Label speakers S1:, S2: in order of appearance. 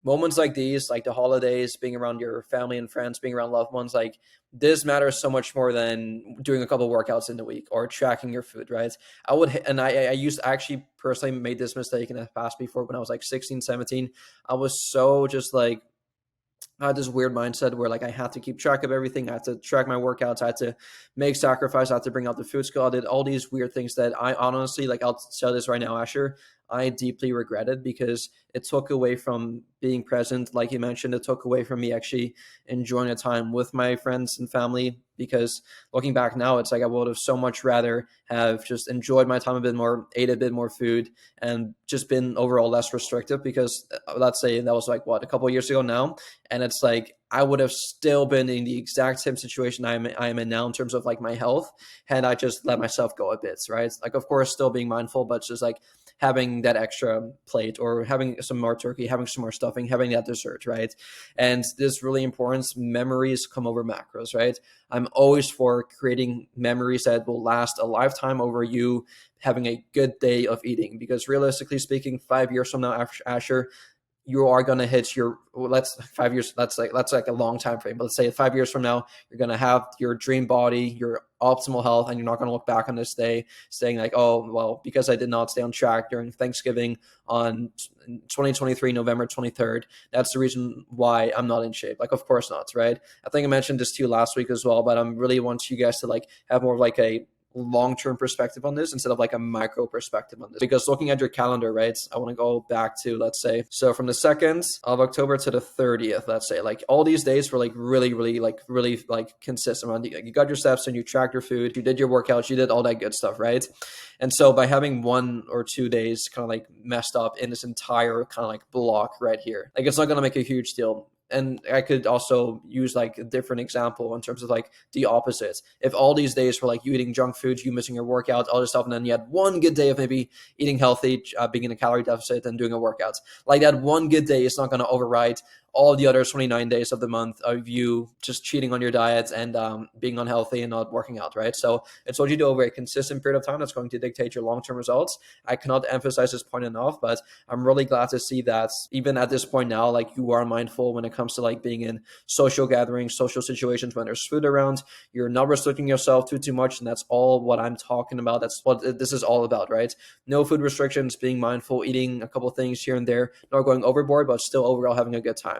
S1: moments like these, like the holidays, being around your family and friends, being around loved ones, like this matters so much more than doing a couple workouts in the week or tracking your food, right? And I used I actually personally made this mistake in the past before when I was like 16, 17. I was so just like, I had this weird mindset where like I had to keep track of everything. I had to track my workouts. I had to make sacrifice. I had to bring out the food scale. I did all these weird things that I honestly, like, I'll tell this right now, Asher, I deeply regretted because it took away from being present. Like you mentioned, it took away from me actually enjoying the time with my friends and family. Because looking back now, it's like I would have so much rather have just enjoyed my time a bit more, ate a bit more food, and just been overall less restrictive. Because let's say that was like what, a couple of years ago now, and it's like I would have still been in the exact same situation I am in now in terms of like my health, had I just let myself go a bit, right? Like, of course, still being mindful, but just like having that extra plate or having some more turkey, having some more stuffing, having that dessert, right? And this really important, memories come over macros, right? I'm always for creating memories that will last a lifetime over you having a good day of eating. Because realistically speaking, 5 years from now, Asher, you are going to hit your, well, let's 5 years, that's like a long time frame, but let's say 5 years from now, you're going to have your dream body, your optimal health, and you're not going to look back on this day saying like, oh well, because I did not stay on track during Thanksgiving on 2023 November 23rd, that's the reason why I'm not in shape. Like, of course not, right? I think I mentioned this to you last week as well, but I'm really want you guys to like have more of like a long-term perspective on this instead of like a micro perspective on this. Because looking at your calendar, right, I want to go back to, let's say, so from the 2nd of October to the 30th, let's say, like all these days were like really like consistent. You got your steps and you tracked your food, you did your workouts, you did all that good stuff, right? And so by having 1 or 2 days kind of like messed up in this entire kind of like block right here, like it's not going to make a huge deal. And I could also use like a different example in terms of like the opposites. If all these days were like you eating junk food, you missing your workouts, all this stuff, and then you had one good day of maybe eating healthy, being in a calorie deficit and doing a workout, like that one good day is not going to override all the other 29 days of the month of you just cheating on your diet and being unhealthy and not working out, right? So it's what you do over a consistent period of time that's going to dictate your long-term results. I cannot emphasize this point enough, but I'm really glad to see that even at this point now, like you are mindful when it comes to like being in social gatherings, social situations when there's food around, you're not restricting yourself too much. And that's all what I'm talking about. That's what this is all about, right? No food restrictions, being mindful, eating a couple things here and there, not going overboard, but still overall having a good time.